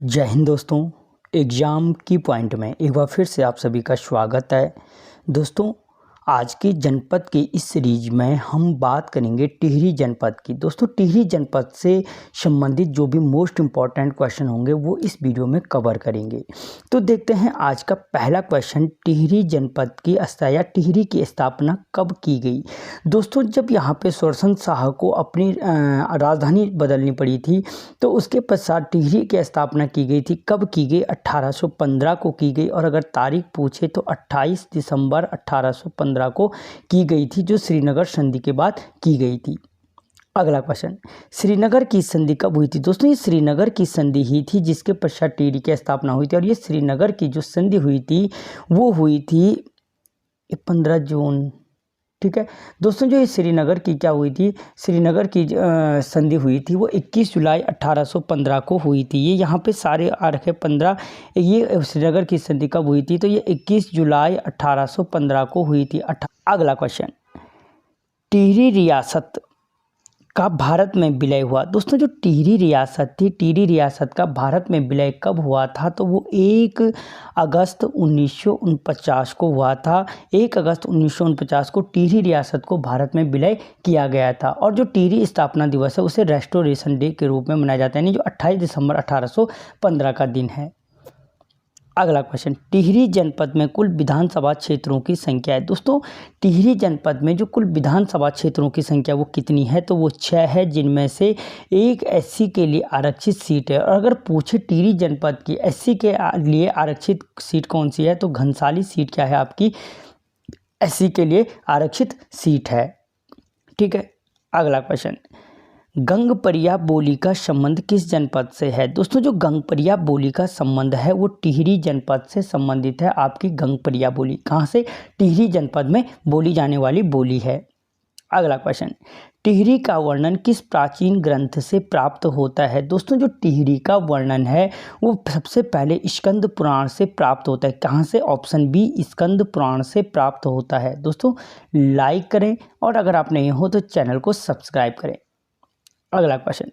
जय हिंद दोस्तों। एग्ज़ाम की पॉइंट में एक बार फिर से आप सभी का स्वागत है। दोस्तों, आज की जनपद की इस सीरीज में हम बात करेंगे टिहरी जनपद की। दोस्तों, टिहरी जनपद से संबंधित जो भी मोस्ट इम्पॉर्टेंट क्वेश्चन होंगे वो इस वीडियो में कवर करेंगे। तो देखते हैं आज का पहला क्वेश्चन, टिहरी जनपद की या टिहरी की स्थापना कब की गई। दोस्तों, जब यहाँ पे सुदर्शन शाह को अपनी राजधानी बदलनी पड़ी थी तो उसके पश्चात टिहरी की स्थापना की गई थी। कब की गई? 1815 को की गई। और अगर तारीख पूछे तो 28 दिसंबर 1815 को की गई थी, जो श्रीनगर संधि के बाद की गई थी। अगला क्वेश्चन, श्रीनगर की संधि कब हुई थी। दोस्तों, ये श्रीनगर की संधि ही थी जिसके पश्चात टिहरी की स्थापना हुई थी। और ये श्रीनगर की जो संधि हुई थी वो हुई थी 15 जून। ठीक है दोस्तों, जो ये श्रीनगर की क्या हुई थी, श्रीनगर की संधि हुई थी वो 21 जुलाई 1815 को हुई थी। ये यहाँ पे सारे आ रखे 15। ये श्रीनगर की संधि कब हुई थी तो ये 21 जुलाई 1815 को हुई थी। अगला क्वेश्चन, टिहरी रियासत का भारत में विलय हुआ। दोस्तों, जो टिहरी रियासत थी, टिहरी रियासत का भारत में विलय कब हुआ था तो वो 1 अगस्त 1949 को हुआ था। 1 अगस्त 1949 को टिहरी रियासत को भारत में विलय किया गया था। और जो टिहरी स्थापना दिवस है उसे रेस्टोरेशन डे के रूप में मनाया जाता है, यानी जो 28 दिसंबर 1815 का दिन है। अगला क्वेश्चन, टिहरी जनपद में कुल विधानसभा क्षेत्रों की संख्या है। दोस्तों, टिहरी जनपद में जो कुल विधानसभा क्षेत्रों की संख्या वो कितनी है तो वो 6 है, जिनमें से एक एससी के लिए आरक्षित सीट है। और अगर पूछे टिहरी जनपद की एससी के लिए आरक्षित सीट कौन सी है तो घनसाली सीट क्या है आपकी, एससी के लिए आरक्षित सीट है। ठीक है, अगला क्वेश्चन, गंगपरिया बोली का संबंध किस जनपद से है। दोस्तों, जो गंगपरिया बोली का संबंध है वो टिहरी जनपद से संबंधित है। आपकी गंगपरिया बोली कहाँ से, टिहरी जनपद में बोली जाने वाली बोली है। अगला क्वेश्चन, टिहरी का वर्णन किस प्राचीन ग्रंथ से प्राप्त होता है। दोस्तों, जो टिहरी का वर्णन है वो सबसे पहले स्कंद पुराण से प्राप्त होता है। कहाँ से? ऑप्शन बी, स्कंद पुराण से प्राप्त होता है। दोस्तों, लाइक करें और अगर आप नए हो तो चैनल को सब्सक्राइब करें। अगला क्वेश्चन,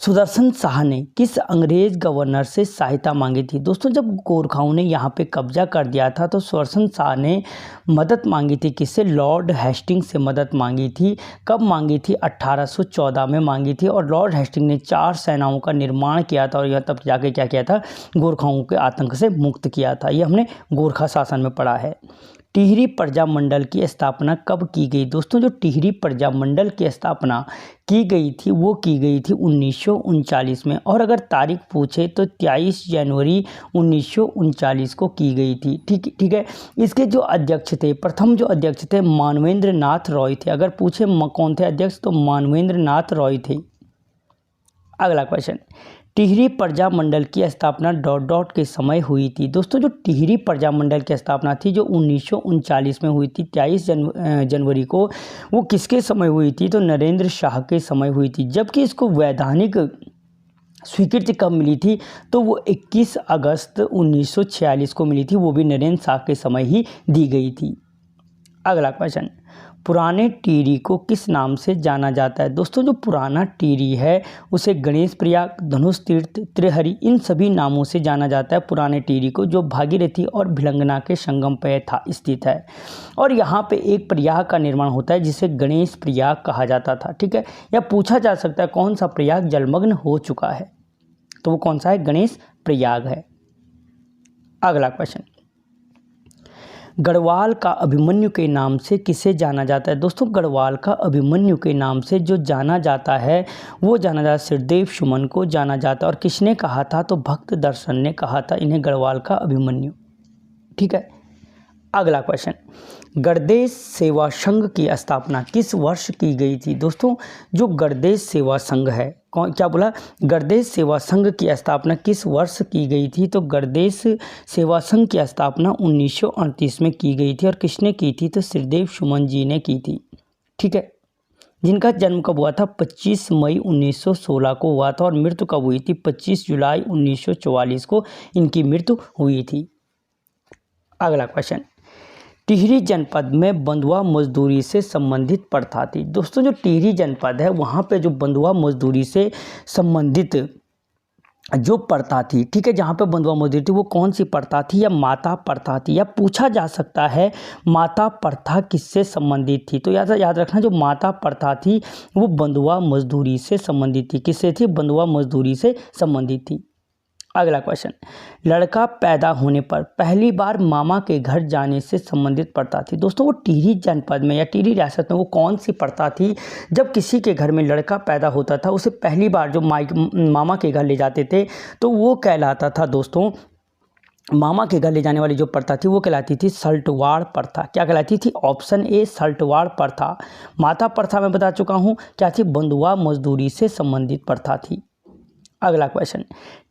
सुदर्शन शाह ने किस अंग्रेज गवर्नर से सहायता मांगी थी। दोस्तों, जब गोरखाओं ने यहाँ पे कब्जा कर दिया था तो सुदर्शन शाह ने मदद मांगी थी। किससे? लॉर्ड हेस्टिंग से मदद मांगी थी। कब मांगी थी? 1814 में मांगी थी। और लॉर्ड हेस्टिंग ने 4 सेनाओं का निर्माण किया था और यह तब जाके क्या किया था, गोरखाओं के आतंक से मुक्त किया था। ये हमने गोरखा शासन में पढ़ा है। टिहरी प्रजा मंडल की स्थापना कब की गई। दोस्तों, जो टिहरी प्रजा मंडल की स्थापना की गई थी वो की गई थी 1939 में। और अगर तारीख पूछे तो 23 जनवरी 1939 को की गई थी। ठीक है। इसके जो अध्यक्ष थे, प्रथम जो अध्यक्ष थे मानवेंद्र नाथ रॉय थे। अगर पूछे कौन थे अध्यक्ष तो मानवेंद्र नाथ रॉय थे। अगला क्वेश्चन, टिहरी प्रजा मंडल की स्थापना ... के समय हुई थी। दोस्तों, जो टिहरी प्रजा मंडल की स्थापना थी जो 1939 में हुई थी 23 जनवरी को, वो किसके समय हुई थी तो नरेंद्र शाह के समय हुई थी। जबकि इसको वैधानिक स्वीकृति कब मिली थी तो वो 21 अगस्त 1946 को मिली थी, वो भी नरेंद्र शाह के समय ही दी गई थी। अगला क्वेश्चन, पुराने टिहरी को किस नाम से जाना जाता है। दोस्तों, जो पुराना टिहरी है उसे गणेश प्रयाग, धनुष तीर्थ, त्रिहरी, इन सभी नामों से जाना जाता है पुराने टिहरी को, जो भागीरथी और भिलंगना के संगम पे स्थित है। और यहाँ पे एक प्रयाग का निर्माण होता है जिसे गणेश प्रयाग कहा जाता था। ठीक है, या पूछा जा सकता है कौन सा प्रयाग जलमग्न हो चुका है तो वो कौन सा है, गणेश प्रयाग है। अगला क्वेश्चन, गढ़वाल का अभिमन्यु के नाम से किसे जाना जाता है। दोस्तों, गढ़वाल का अभिमन्यु के नाम से जो जाना जाता है वो जाना जाता है श्रीदेव सुमन को जाना जाता है। और किसने कहा था तो भक्त दर्शन ने कहा था इन्हें गढ़वाल का अभिमन्यु। ठीक है, अगला क्वेश्चन, गणदेश सेवा संघ की स्थापना किस वर्ष की गई थी। दोस्तों, जो गणदेश सेवा संघ है, क्या बोला, गणदेश सेवा संघ की स्थापना किस वर्ष की गई थी तो गणदेश सेवा संघ की स्थापना 1938 में की गई थी। और किसने की थी तो श्रीदेव सुमन जी ने की थी। ठीक है, जिनका जन्म कब हुआ था 25 मई 1916 को हुआ था। और मृत्यु कब हुई थी 25 जुलाई 1944 को इनकी मृत्यु हुई थी। अगला क्वेश्चन, टिहरी जनपद में बंधुआ मजदूरी से संबंधित प्रथा थी। दोस्तों, जो टिहरी जनपद है वहाँ पे जो बंधुआ मजदूरी से संबंधित जो प्रथा थी, ठीक है, जहाँ पे बंधुआ मजदूरी थी, वो कौन सी प्रथा थी या माता प्रथा थी? या पूछा जा सकता है माता प्रथा किससे संबंधित थी? तो याद रखना, जो माता प्रथा थी वो बंधुआ मजदूरी से संबंधित थी। किससे थी? बंधुआ मजदूरी से संबंधित थी। अगला क्वेश्चन, लड़का पैदा होने पर पहली बार मामा के घर जाने से संबंधित प्रथा थी। दोस्तों, वो टिहरी जनपद में या टिहरी रियासत में वो कौन सी प्रथा थी जब किसी के घर में लड़का पैदा होता था उसे पहली बार जो मामा के घर ले जाते थे, तो वो कहलाता था दोस्तों, मामा के घर ले जाने वाली जो प्रथा थी वो कहलाती थी सल्टवाड़ प्रथा। क्या कहलाती थी? ऑप्शन ए सल्टवाड़ प्रथा। माता प्रथा मैं बता चुका हूँ क्या थी? बंधुआ मजदूरी से संबंधित प्रथा थी। अगला क्वेश्चन,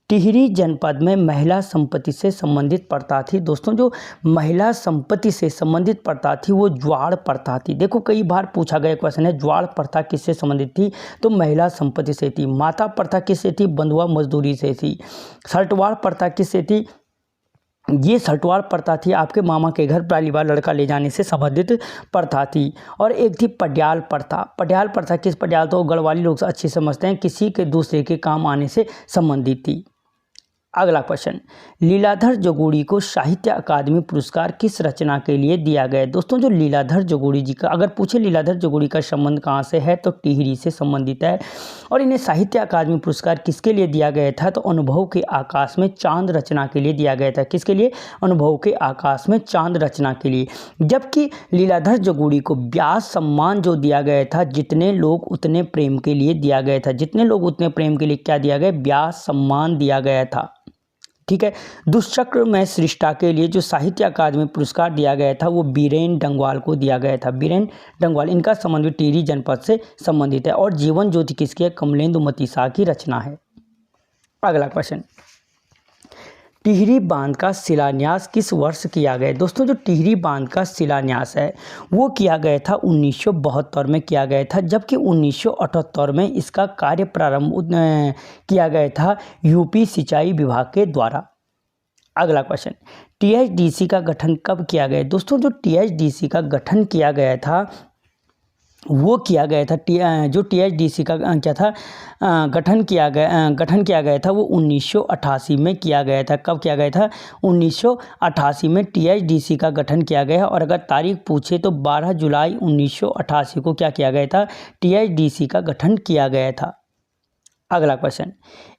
टिहरी जनपद में महिला संपत्ति से संबंधित प्रथा थी। दोस्तों, जो महिला संपत्ति से संबंधित प्रथा थी वो ज्वाड़ प्रथा थी। देखो, कई बार पूछा गया क्वेश्चन है, ज्वाड़ प्रथा किससे संबंधित थी? तो महिला संपत्ति से थी। माता प्रथा किससे थी? बंधुआ मजदूरी से थी। सल्टवाड़ प्रथा किससे थी? ये सल्टवाड़ प्रथा थी आपके मामा के घर पहली बार लड़का ले जाने से संबंधित प्रथा थी। और एक थी पटियाल प्रथा। पटियाल प्रथा किस? पटियाल तो गढ़वाली लोग अच्छे समझते हैं, किसी के दूसरे के काम आने से संबंधित थी। अगला क्वेश्चन, लीलाधर जगूड़ी को साहित्य अकादमी पुरस्कार किस रचना के लिए दिया गया? दोस्तों, जो लीलाधर जगूड़ी जी का, अगर पूछे लीलाधर जगूड़ी का संबंध कहाँ से है, तो टिहरी से संबंधित है। और इन्हें साहित्य अकादमी पुरस्कार किसके लिए दिया गया था? तो अनुभव के आकाश में चांद रचना के लिए दिया गया था। किसके लिए? अनुभव के आकाश में चांद रचना के लिए। जबकि लीलाधर जगूड़ी को व्यास सम्मान जो दिया गया था, जितने लोग उतने प्रेम के लिए दिया गया था। जितने लोग उतने प्रेम के लिए क्या दिया गया? व्यास सम्मान दिया गया था। ठीक है। दुष्चक्र में सृष्टा के लिए जो साहित्य अकादमी पुरस्कार दिया गया था वो बीरेन डंगवाल को दिया गया था। बीरेन डंगवाल, इनका संबंध भी टिहरी जनपद से संबंधित है। और जीवन ज्योति किसकी है? कमलेंदु शाह की रचना है। अगला क्वेश्चन, टिहरी बांध का शिलान्यास किस वर्ष किया गया? दोस्तों, जो टिहरी बांध का शिलान्यास है वो किया गया था 1972 में किया गया था। जबकि 1978 में इसका कार्य प्रारंभ किया गया था यूपी सिंचाई विभाग के द्वारा। अगला क्वेश्चन, टीएचडीसी का गठन कब किया गया? दोस्तों, जो टीएचडीसी का गठन किया गया था वो किया गया था, जो टीएचडीसी का क्या था, गठन किया गया था वो 1988 में किया गया था। कब किया गया था? 1988 में टीएचडीसी का गठन किया गया है। और अगर तारीख पूछे तो 12 जुलाई 1988 को क्या किया गया था? टीएचडीसी का गठन किया गया था। अगला क्वेश्चन,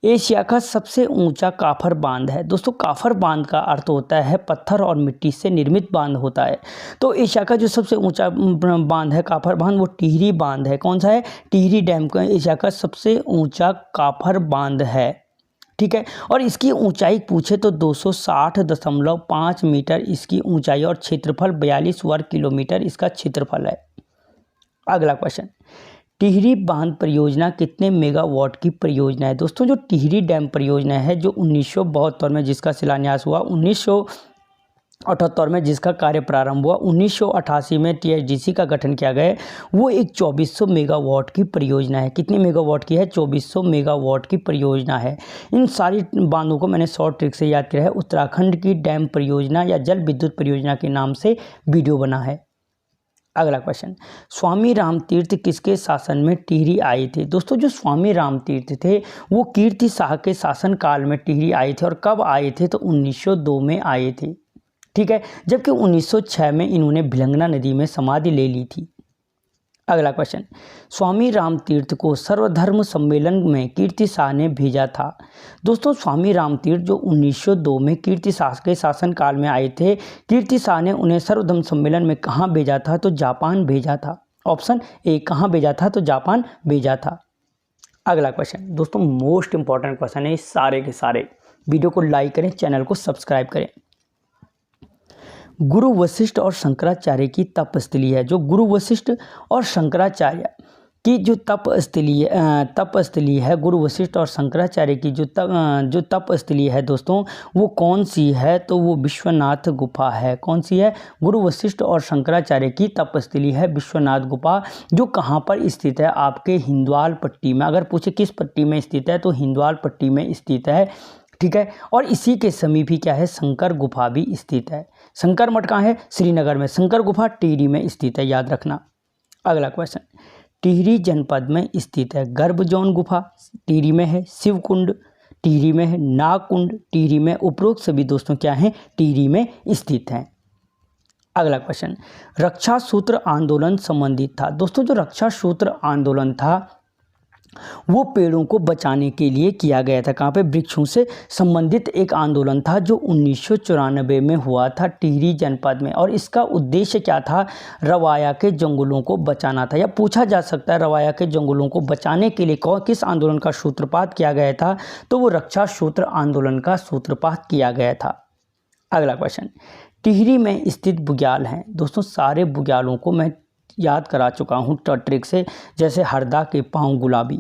एशिया का सबसे ऊंचा काफर बांध है। दोस्तों, काफर बांध का अर्थ होता है पत्थर और मिट्टी से निर्मित बांध होता है। तो एशिया का जो सबसे ऊंचा बांध है, काफर बांध, वो टिहरी बांध है। कौन सा है? टिहरी डैम का एशिया का सबसे ऊंचा काफर बांध है। ठीक है। और इसकी ऊंचाई पूछे तो 260.5 मीटर इसकी ऊंचाई और क्षेत्रफल 42 वर्ग किलोमीटर इसका क्षेत्रफल है। अगला क्वेश्चन, टिहरी बांध परियोजना कितने मेगावाट की परियोजना है? दोस्तों, जो टिहरी डैम परियोजना है जो 1972 में जिसका शिलान्यास हुआ, 1978 में जिसका कार्य प्रारंभ हुआ, 1988 में टीएचडीसी का गठन किया गया, वो एक 2400 मेगावाट की परियोजना है। कितनी मेगावाट की है? 2400 मेगावाट की परियोजना है। इन सारी बांधों को मैंने शॉर्ट ट्रिक से याद किया है। उत्तराखंड की डैम परियोजना या जल विद्युत परियोजना के नाम से वीडियो बना है। अगला क्वेश्चन, स्वामी रामतीर्थ किसके शासन में टिहरी आए थे? दोस्तों, जो स्वामी रामतीर्थ थे वो कीर्ति शाह के शासन काल में टिहरी आए थे। और कब आए थे? तो 1902 में आए थे। ठीक है। जबकि 1906 में इन्होंने भिलंगना नदी में समाधि ले ली थी। अगला क्वेश्चन, स्वामी रामतीर्थ को सर्वधर्म सम्मेलन में कीर्ति शाह ने भेजा था। दोस्तों, स्वामी रामतीर्थ जो 1902 में कीर्ति शाह के शासनकाल में आए थे, कीर्ति शाह ने उन्हें सर्वधर्म सम्मेलन में कहाँ भेजा था? तो जापान भेजा था। ऑप्शन ए, कहाँ भेजा था? तो जापान भेजा था। अगला क्वेश्चन, दोस्तों मोस्ट इंपॉर्टेंट क्वेश्चन है, इस सारे के सारे। वीडियो को लाइक करें, चैनल को सब्सक्राइब करें। गुरु वशिष्ठ और शंकराचार्य की तपस्थली है। जो गुरु वशिष्ठ और शंकराचार्य की जो तपस्थली है, गुरु वशिष्ठ और शंकराचार्य की जो तपस्थली है दोस्तों, वो कौन सी है? तो वो विश्वनाथ गुफा है। कौन सी है? गुरु वशिष्ठ और शंकराचार्य की तपस्थली है विश्वनाथ गुफा, जो कहाँ पर स्थित है? आपके हिंदवाल पट्टी में। अगर पूछे किस पट्टी में स्थित है, तो हिंदवाल पट्टी में स्थित है। ठीक है। और इसी के समीप ही क्या है? शंकर गुफा भी स्थित है। शंकर मठ कहाँ है? श्रीनगर में। शंकर गुफा टिहरी में स्थित है, याद रखना। अगला क्वेश्चन, टिहरी जनपद में स्थित है गर्भजौन गुफा, टिहरी में है। शिवकुंड टिहरी में है, नागकुंड टिहरी में, उपरोक्त सभी दोस्तों क्या हैं, टिहरी में स्थित हैं। अगला क्वेश्चन, रक्षा सूत्र आंदोलन संबंधित था। दोस्तों जो रक्षा सूत्र आंदोलन था वो पेड़ों को बचाने के लिए किया गया था। कहाँ पे, वृक्षों से संबंधित एक आंदोलन था जो 1994 में हुआ था टिहरी जनपद में। और इसका उद्देश्य क्या था, रवाया के जंगलों को बचाना था। या पूछा जा सकता है रवाया के जंगलों को बचाने के लिए किस आंदोलन का सूत्रपात किया गया था, तो वो रक्षा सूत्र आंदोलन का सूत्रपात किया गया था। अगला क्वेश्चन, टिहरी में स्थित बुग्याल हैं। दोस्तों सारे बुग्यालों को मैं याद करा चुका हूँ ट्रिक से, जैसे हरदा के पाँव गुलाबी,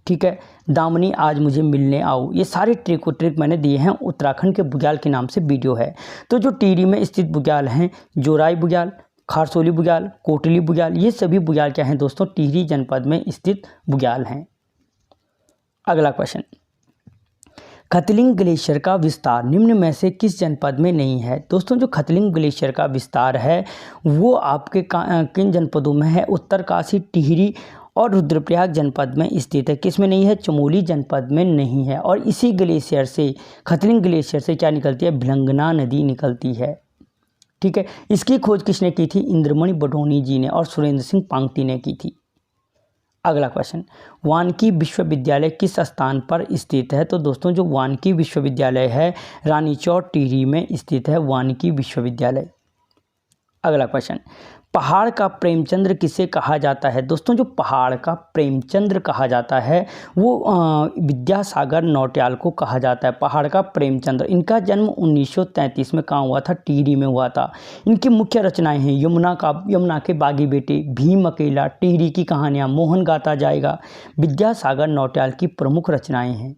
ठीक है, दामनी आज मुझे मिलने आओ, ये सारे ट्रिक मैंने दिए हैं। उत्तराखंड के बुग्याल के नाम से वीडियो है। तो जो टिहरी में स्थित बुग्याल हैं, जोराई बुग्याल, खारसोली बुग्याल, कोटली बुग्याल, ये सभी बुग्याल क्या हैं दोस्तों, टिहरी जनपद में स्थित बुग्याल हैं। अगला क्वेश्चन, खतलिंग ग्लेशियर का विस्तार निम्न में से किस जनपद में नहीं है। दोस्तों जो खतलिंग ग्लेशियर का विस्तार है वो आपके किन जनपदों में है, उत्तरकाशी, टिहरी और रुद्रप्रयाग जनपद में स्थित है। किस में नहीं है, चमोली जनपद में नहीं है। और इसी ग्लेशियर से, खतलिंग ग्लेशियर से क्या निकलती है, भिलंगना नदी निकलती है, ठीक है। इसकी खोज किसने की थी, इंद्रमणि बडोनी जी ने और सुरेंद्र सिंह पांगती ने की थी। अगला क्वेश्चन, वानिकी विश्वविद्यालय किस स्थान पर स्थित है। तो दोस्तों जो वानिकी विश्वविद्यालय है रानीचौर टिहरी में स्थित है वानिकी विश्वविद्यालय। अगला क्वेश्चन, पहाड़ का प्रेमचंद्र किसे कहा जाता है। दोस्तों जो पहाड़ का प्रेमचंद्र कहा जाता है वो विद्यासागर नौटियाल को कहा जाता है, पहाड़ का प्रेमचंद्र। इनका जन्म 1933 में कहाँ हुआ था, टिहरी में हुआ था। इनकी मुख्य रचनाएं हैं यमुना के बागी बेटे, भीम अकेला, टिहरी की कहानियाँ, मोहन गाता जाएगा, विद्यासागर नौटियाल की प्रमुख रचनाएं हैं।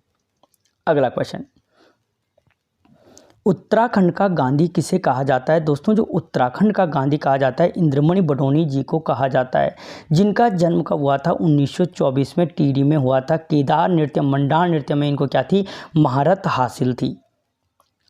अगला क्वेश्चन, उत्तराखंड का गांधी किसे कहा जाता है। दोस्तों जो उत्तराखंड का गांधी कहा जाता है इंद्रमणि बडोनी जी को कहा जाता है, जिनका जन्म कब हुआ था, 1924 में टिहरी में हुआ था। केदार नृत्य, मंडार नृत्य में इनको क्या थी, महारत हासिल थी।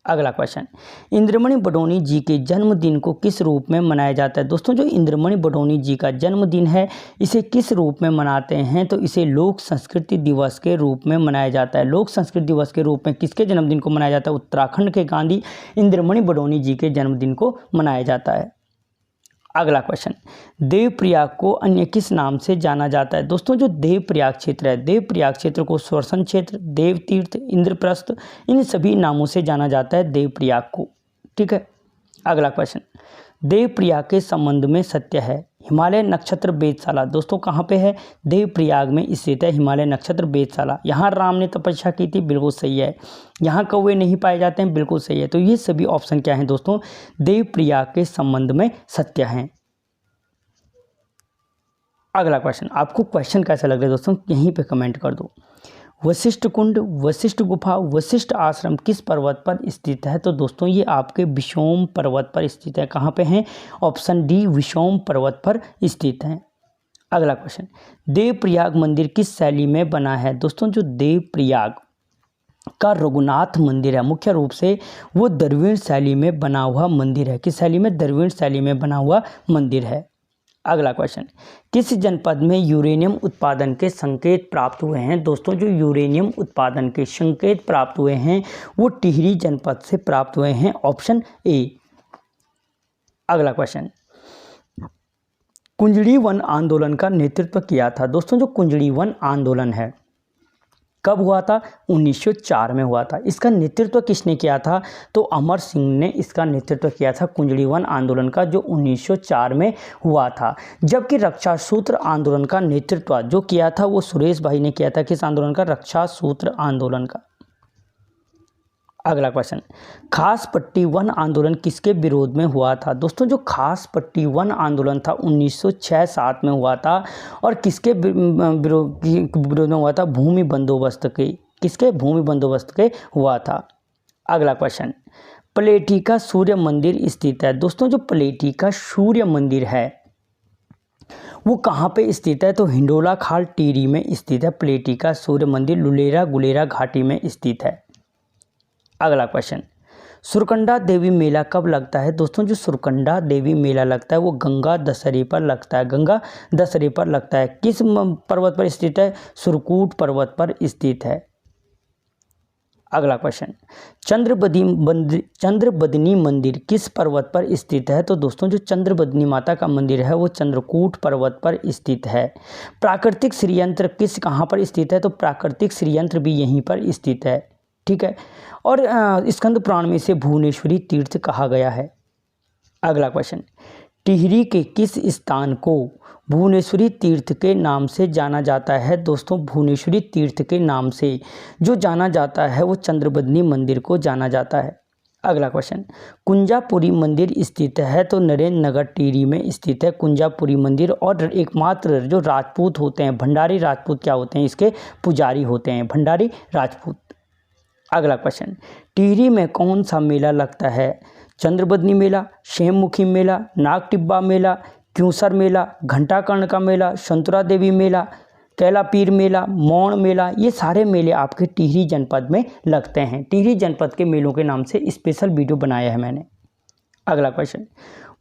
अगला क्वेश्चन, इंद्रमणि बडोनी जी के जन्मदिन को किस रूप में मनाया जाता है। दोस्तों जो इंद्रमणि बडोनी जी का जन्मदिन है इसे किस रूप में मनाते हैं, तो इसे लोक संस्कृति दिवस के रूप में मनाया जाता है। लोक संस्कृति दिवस के रूप में किसके जन्मदिन को मनाया जाता है, उत्तराखंड के गांधी इंद्रमणि बडोनी जी के जन्मदिन को मनाया जाता है। अगला क्वेश्चन, देवप्रयाग को अन्य किस नाम से जाना जाता है। दोस्तों जो देवप्रयाग क्षेत्र है, देवप्रयाग क्षेत्र को स्वर्षण क्षेत्र, देवतीर्थ, इंद्रप्रस्थ, इन सभी नामों से जाना जाता है देवप्रयाग को, ठीक है। अगला क्वेश्चन, देवप्रयाग के संबंध में सत्य है। हिमालय नक्षत्र वेधशाला दोस्तों कहाँ पे है, देवप्रयाग में स्थित है हिमालय नक्षत्र वेधशाला। यहाँ राम ने तपस्या की थी, बिल्कुल सही है। यहाँ कौवे नहीं पाए जाते हैं, बिल्कुल सही है। तो ये सभी ऑप्शन क्या हैं दोस्तों, देवप्रयाग के संबंध में सत्य हैं। अगला क्वेश्चन, आपको क्वेश्चन कैसा लग रहा है दोस्तों, यहीं पे कमेंट कर दो। वशिष्ठ कुंड, वशिष्ठ गुफा, वशिष्ठ आश्रम किस पर्वत पर स्थित है। तो दोस्तों ये आपके विषोम पर्वत पर स्थित है। कहाँ पे हैं, ऑप्शन डी विषोम पर्वत पर स्थित हैं। अगला क्वेश्चन, देवप्रयाग मंदिर किस शैली में बना है। दोस्तों जो देवप्रयाग का रघुनाथ मंदिर है मुख्य रूप से वो द्रविड़ शैली में बना हुआ मंदिर है। किस शैली में, द्रविड़ शैली में बना हुआ मंदिर है। अगला क्वेश्चन, किस जनपद में यूरेनियम उत्पादन के संकेत प्राप्त हुए हैं। दोस्तों जो यूरेनियम उत्पादन के संकेत प्राप्त हुए हैं वो टिहरी जनपद से प्राप्त हुए हैं, ऑप्शन ए। अगला क्वेश्चन, कुंजड़ी वन आंदोलन का नेतृत्व किया था। दोस्तों जो कुंजड़ी वन आंदोलन है कब हुआ था, 1904 में हुआ था। इसका नेतृत्व किसने किया था, तो अमर सिंह ने इसका नेतृत्व किया था कुंजड़ी वन आंदोलन का, जो 1904 में हुआ था। जबकि रक्षा सूत्र आंदोलन का नेतृत्व जो किया था वो सुरेश भाई ने किया था। किस आंदोलन का, रक्षा सूत्र आंदोलन का। अगला क्वेश्चन, खास पट्टी वन आंदोलन किसके विरोध में हुआ था। दोस्तों जो खास पट्टी वन आंदोलन था 1906-07 में हुआ था और किसके विरोध में हुआ था, भूमि बंदोबस्त के, किसके, भूमि बंदोबस्त के हुआ था। अगला क्वेश्चन, प्लेठी का सूर्य मंदिर स्थित है। दोस्तों जो प्लेठी का सूर्य मंदिर है वो कहाँ पे स्थित है, तो हिंडोला खाल टिहरी में स्थित है। प्लेठी का सूर्य मंदिर लुलेरा गुलेरा घाटी में स्थित है। अगला क्वेश्चन, सुरकंडा देवी मेला कब लगता है। दोस्तों जो सुरकंडा देवी मेला लगता है वो गंगा दशहरे पर लगता है, गंगा दशहरे पर लगता है। किस पर्वत पर स्थित है, सुरकूट पर्वत पर स्थित है। अगला क्वेश्चन, चंद्रबदनी मंदिर किस पर्वत पर स्थित है? तो दोस्तों जो चंद्रबदनी माता का मंदिर है वो चंद्रकूट पर्वत पर स्थित है। प्राकृतिक श्रीयंत्र कहाँ पर स्थित है? तो प्राकृतिक श्रीयंत्र भी यहीं पर स्थित है। ठीक है, और स्कंद पुराण में इसे भुवनेश्वरी तीर्थ कहा गया है। अगला क्वेश्चन, टिहरी के किस स्थान को भुवनेश्वरी तीर्थ के नाम से जाना जाता है? दोस्तों भुवनेश्वरी तीर्थ के नाम से जो जाना जाता है वो चंद्रबदनी मंदिर को जाना जाता है। अगला क्वेश्चन, कुंजापुरी मंदिर स्थित है? तो नरेंद्र नगर टिहरी में स्थित है कुंजापुरी मंदिर, और एकमात्र जो राजपूत होते हैं, भंडारी राजपूत क्या होते हैं? इसके पुजारी होते हैं, भंडारी राजपूत। अगला क्वेश्चन, टिहरी में कौन सा मेला लगता है? चंद्रबदनी मेला, शेममुखी मेला, नागटिब्बा मेला, क्यूसर मेला, घंटाकर्ण का मेला, संतरा देवी मेला, कैलापीर मेला, मौन मेला, ये सारे मेले आपके टिहरी जनपद में लगते हैं। टिहरी जनपद के मेलों के नाम से स्पेशल वीडियो बनाया है मैंने। अगला क्वेश्चन,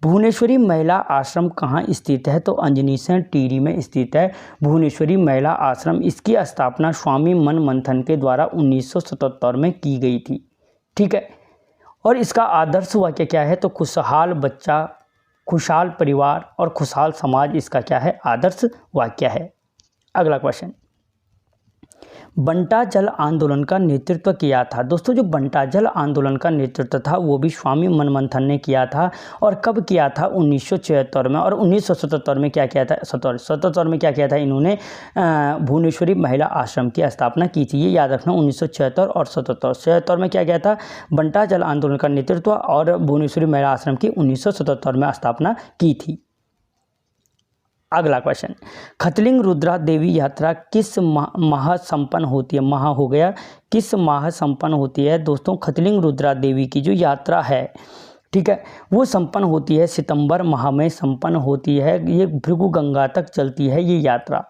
भुवनेश्वरी महिला आश्रम कहाँ स्थित है? तो अंजनीसैण टिहरी में स्थित है भुवनेश्वरी महिला आश्रम। इसकी स्थापना स्वामी मनमंथन के द्वारा 1977 में की गई थी। ठीक है, और इसका आदर्श वाक्य क्या है? तो खुशहाल बच्चा, खुशहाल परिवार और खुशहाल समाज इसका क्या है? आदर्श वाक्य है। अगला क्वेश्चन, बंटा जल आंदोलन का नेतृत्व किया था? दोस्तों जो बंटा जल आंदोलन का नेतृत्व था वो भी स्वामी मनमंथन ने किया था, और कब किया था? 1976 में। और 1977 में क्या किया था? 77 में क्या किया था इन्होंने? भुवनेश्वरी महिला आश्रम की स्थापना की थी। ये याद रखना, 1976 और 77। 77 में क्या किया था? बंटा जल आंदोलन का नेतृत्व, और भुवनेश्वरी महिला आश्रम की 1977 में स्थापना की थी। अगला क्वेश्चन, खतलिंग रुद्रा देवी यात्रा किस माह संपन्न होती है? माह हो गया, किस माह संपन्न होती है? दोस्तों खतलिंग रुद्रा देवी की जो यात्रा है, ठीक है, वो संपन्न होती है सितंबर माह में संपन्न होती है। ये भृगु गंगा तक चलती है ये यात्रा।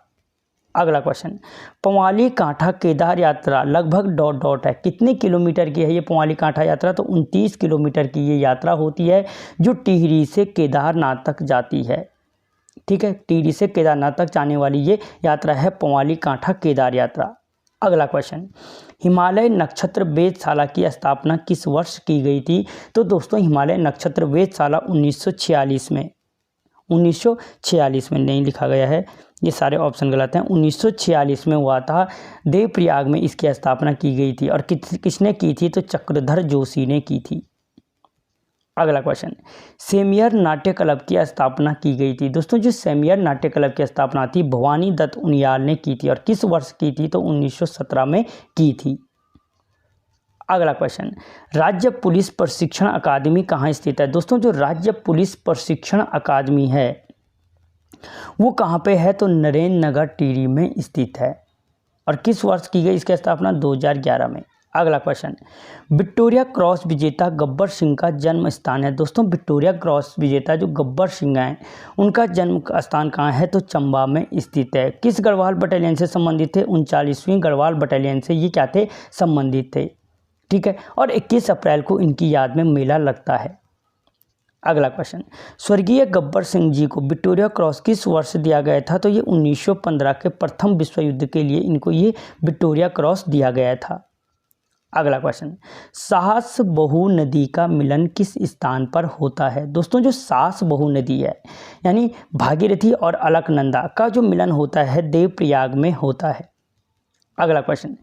अगला क्वेश्चन, पंवाली कांठा केदार यात्रा लगभग ... है, कितने किलोमीटर की है ये पंवाली कांठा यात्रा? तो 29 किलोमीटर की ये यात्रा होती है जो टिहरी से केदारनाथ तक जाती है। ठीक है, टिहरी से केदारनाथ तक जाने वाली ये यात्रा है पंवाली कांठा केदार यात्रा। अगला क्वेश्चन, हिमालय नक्षत्र वेधशाला की स्थापना किस वर्ष की गई थी? तो दोस्तों हिमालय नक्षत्र वेधशाला 1946 में, 1946 में नहीं लिखा गया है, ये सारे ऑप्शन गलत हैं। 1946 में हुआ था, देवप्रयाग में इसकी स्थापना की गई थी। और किसने की थी? तो चक्रधर जोशी ने की थी। अगला क्वेश्चन, सेमियर नाट्य क्लब की स्थापना की गई थी? दोस्तों जो सेमियर नाट्य क्लब की स्थापना थी भवानी दत्त उनियाल ने की थी, और किस वर्ष की थी? तो 1917 में की थी। अगला क्वेश्चन, राज्य पुलिस प्रशिक्षण अकादमी कहाँ स्थित है? दोस्तों जो राज्य पुलिस प्रशिक्षण अकादमी है वो कहाँ पे है? तो नरेंद्र नगर टिहरी में स्थित है। और किस वर्ष की गई इसकी स्थापना? 2011 में। अगला क्वेश्चन, विक्टोरिया क्रॉस विजेता गब्बर सिंह का जन्म स्थान है? दोस्तों विक्टोरिया क्रॉस विजेता जो गब्बर सिंह हैं उनका जन्म स्थान कहाँ है? तो चंबा में स्थित है। किस गढ़वाल बटालियन से संबंधित थे? 39वीं गढ़वाल बटालियन से ये क्या थे? संबंधित थे। ठीक है, और 21 अप्रैल को इनकी याद में मेला लगता है। अगला क्वेश्चन, स्वर्गीय गब्बर सिंह जी को विक्टोरिया क्रॉस किस वर्ष दिया गया था? तो ये 1915 के प्रथम विश्व युद्ध के लिए इनको ये विक्टोरिया क्रॉस दिया गया था। अगला क्वेश्चन, सास बहू नदी का मिलन किस स्थान पर होता है? दोस्तों जो सास बहू नदी है यानी भागीरथी और अलकनंदा का जो मिलन होता है देवप्रयाग में होता है। अगला क्वेश्चन,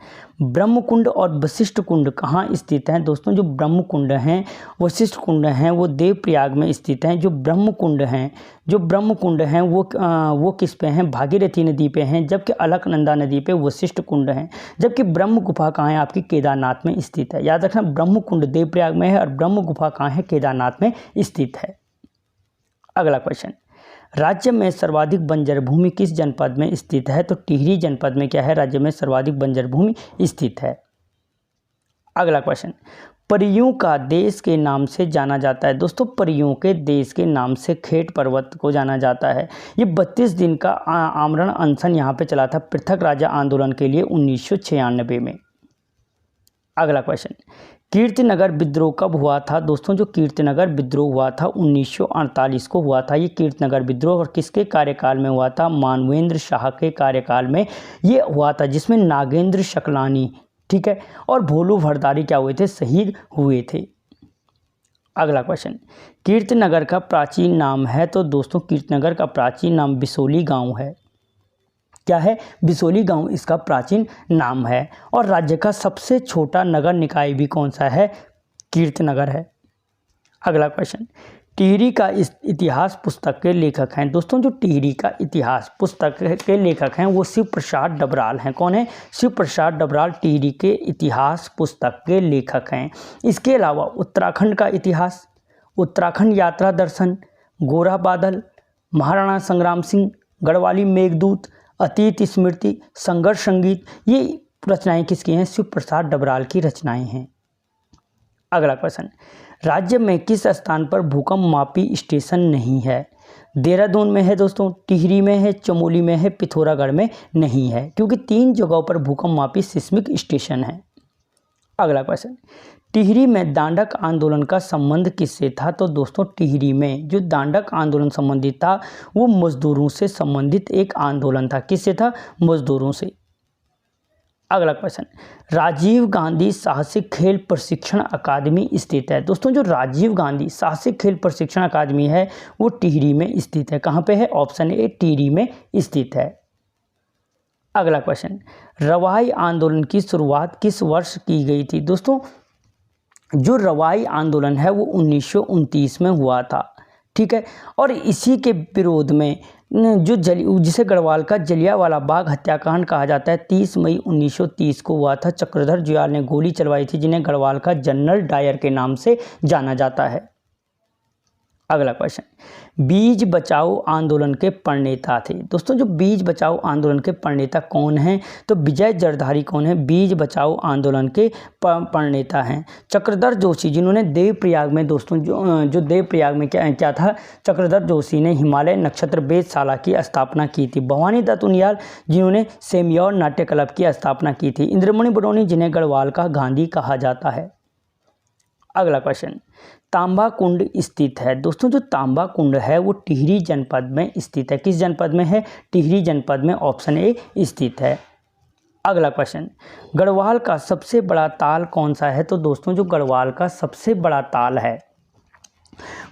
ब्रह्मकुंड और वशिष्ठ कुंड कहाँ स्थित हैं? दोस्तों जो ब्रह्मकुंड हैं वशिष्ठ कुंड हैं वो देवप्रयाग में स्थित हैं। जो ब्रह्मकुंड हैं वो किस पे हैं? भागीरथी नदी पे हैं, जबकि अलकनंदा नदी पे वशिष्ठ कुंड हैं। जबकि ब्रह्म गुफा कहाँ है? आपकी केदारनाथ में स्थित है। याद रखना, ब्रह्मकुंड देवप्रयाग में है और ब्रह्म गुफा कहाँ है? केदारनाथ में स्थित है। अगला क्वेश्चन, राज्य में सर्वाधिक बंजर भूमि किस जनपद में स्थित है? तो टिहरी जनपद में क्या है? राज्य में सर्वाधिक बंजर भूमि स्थित है। अगला क्वेश्चन, परियों का देश के नाम से जाना जाता है? दोस्तों परियों के देश के नाम से खेट पर्वत को जाना जाता है। ये 32 दिन का आमरण अनशन यहाँ पे चला था पृथक राज्य आंदोलन के लिए 1996 में। अगला क्वेश्चन, कीर्तिनगर विद्रोह कब हुआ था? दोस्तों जो कीर्तिनगर विद्रोह हुआ था 1948 को हुआ था ये कीर्तिनगर विद्रोह। और किसके कार्यकाल में हुआ था? मानवेंद्र शाह के कार्यकाल में ये हुआ था, जिसमें नागेंद्र शकलानी ठीक है, और भोलू भरदारी क्या हुए थे, शहीद हुए थे। अगला क्वेश्चन, कीर्तनगर का प्राचीन नाम है, तो दोस्तों कीर्तनगर का प्राचीन नाम बिसोली गांव है। क्या है, बिसोली गांव इसका प्राचीन नाम है। और राज्य का सबसे छोटा नगर निकाय भी कौन सा है, कीर्तनगर है। अगला क्वेश्चन, टिहरी का इतिहास पुस्तक के लेखक हैं। दोस्तों जो टिहरी का इतिहास पुस्तक के लेखक हैं वो शिव प्रसाद डबराल हैं। कौन है, शिव प्रसाद डबराल टिहरी के इतिहास पुस्तक के लेखक हैं। इसके अलावा उत्तराखंड का इतिहास, उत्तराखंड यात्रा दर्शन, गोरा बादल, महाराणा संग्राम सिंह, गढ़वाली मेघदूत, अतीत स्मृति, संघर्ष संगीत, ये रचनाएं किसकी हैं, शिव प्रसाद डबराल की रचनाएं हैं। अगला क्वेश्चन, राज्य में किस स्थान पर भूकंप मापी स्टेशन नहीं है। देहरादून में है दोस्तों, टिहरी में है, चमोली में है, पिथौरागढ़ में नहीं है, क्योंकि 3 जगहों पर भूकंप मापी सिस्मिक स्टेशन है। अगला क्वेश्चन, टिहरी में दांडक आंदोलन का संबंध किससे था। तो दोस्तों टिहरी में जो दांडक आंदोलन संबंधित था वो मजदूरों से संबंधित एक आंदोलन था। किससे था, मजदूरों से। अगला क्वेश्चन, राजीव गांधी साहसिक खेल प्रशिक्षण अकादमी स्थित है। दोस्तों जो राजीव गांधी साहसिक खेल प्रशिक्षण अकादमी है वो टिहरी में स्थित है। कहाँ पे है, ऑप्शन ए टिहरी में स्थित है। अगला क्वेश्चन, रवाई आंदोलन की शुरुआत किस वर्ष की गई थी। दोस्तों जो रवाई आंदोलन है वो 1929 में हुआ था। ठीक है, और इसी के विरोध में जो जिसे गढ़वाल का जलियांवाला बाग हत्याकांड कहा जाता है 30 मई 1930 को हुआ था। चक्रधर जुयाल ने गोली चलवाई थी, जिन्हें गढ़वाल का जनरल डायर के नाम से जाना जाता है। अगला क्वेश्चन, बीज बचाओ आंदोलन के प्रणेता थे। दोस्तों जो बीज बचाओ आंदोलन के प्रणेता कौन हैं, तो विजय जरधारी कौन है, बीज बचाओ आंदोलन के प्रणेता हैं। चक्रधर जोशी, जिन्होंने देवप्रयाग में, दोस्तों जो देवप्रयाग में क्या था, चक्रधर जोशी ने हिमालय नक्षत्र वेधशाला की स्थापना की थी। भवानी दत्त उनियाल, जिन्होंने सेमियोर नाट्य क्लब की स्थापना की थी। इंद्रमणि बडोनी, जिन्हें गढ़वाल का गांधी कहा जाता है। अगला क्वेश्चन, तांबा कुंड स्थित है। दोस्तों जो तांबा कुंड है वो टिहरी जनपद में स्थित है। किस जनपद में है, टिहरी जनपद में, ऑप्शन ए स्थित है। अगला क्वेश्चन, गढ़वाल का सबसे बड़ा ताल कौन सा है। तो दोस्तों जो गढ़वाल का सबसे बड़ा ताल है,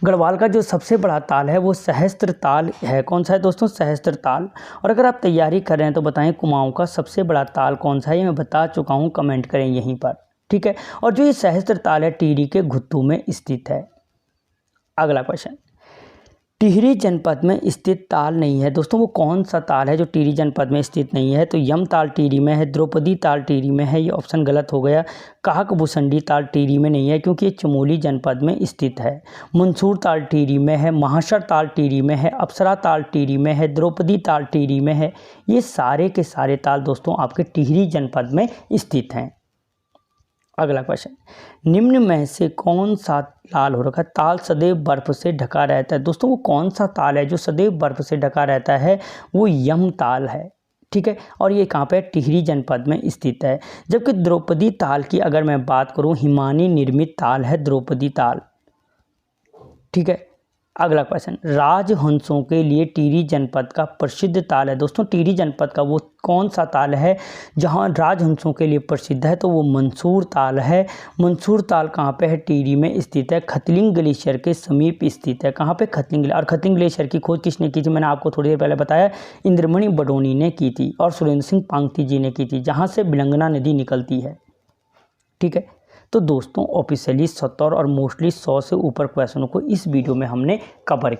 गढ़वाल का जो सबसे बड़ा ताल है वो सहस्त्र ताल है। कौन सा है दोस्तों, सहस्त्र ताल। और अगर आप तैयारी कर रहे हैं तो बताएं कुमाऊं का सबसे बड़ा ताल कौन सा है, ये मैं बता चुका हूँ, कमेंट करें यहीं पर। ठीक है, और जो ये सहस्त्र ताल है टिहरी के घुत्तू में स्थित है। अगला क्वेश्चन, टिहरी जनपद में स्थित ताल नहीं है। दोस्तों वो कौन सा ताल है जो टिहरी जनपद में स्थित नहीं है, तो यम ताल टिहरी में है, द्रौपदी ताल टिहरी में है, ये ऑप्शन गलत हो गया। काहक भुसंडी ताल टिहरी में नहीं है क्योंकि ये चमोली जनपद में स्थित है। मंसूर ताल टिहरी में है, महाशर ताल टिहरी में है, अप्सरा ताल टिहरी में है, द्रौपदी ताल टिहरी में है। ये सारे के सारे ताल दोस्तों आपके टिहरी जनपद में स्थित हैं। अगला क्वेश्चन, निम्न में से कौन सा ताल हो रखा है, ताल सदैव बर्फ से ढका रहता है। दोस्तों वो कौन सा ताल है जो सदैव बर्फ से ढका रहता है, वो यम ताल है। ठीक है, और ये कहाँ पे, टिहरी जनपद में स्थित है। जबकि द्रौपदी ताल की अगर मैं बात करूँ, हिमानी निर्मित ताल है द्रौपदी ताल। ठीक है, अगला क्वेश्चन, राजहंसों के लिए टिहरी जनपद का प्रसिद्ध ताल है। दोस्तों टिहरी जनपद का वो कौन सा ताल है जहां राजहंसों के लिए प्रसिद्ध है, तो वो मंसूर ताल है। मंसूर ताल कहाँ पे है, टिहरी में स्थित है, खतलिंग ग्लेशियर के समीप स्थित है। कहाँ पे, खतलिंग। और खतलिंग ग्लेशियर की खोज किसने की थी, मैंने आपको थोड़ी देर पहले बताया, इंद्रमणि बडोनी ने की थी और सुरेंद्र सिंह पांगती जी ने की थी, जहाँ से बिलंगना नदी निकलती है। ठीक है, तो दोस्तों ऑफिशियली 70 और मोस्टली 100 से ऊपर क्वेश्चनों को इस वीडियो में हमने कवर किया।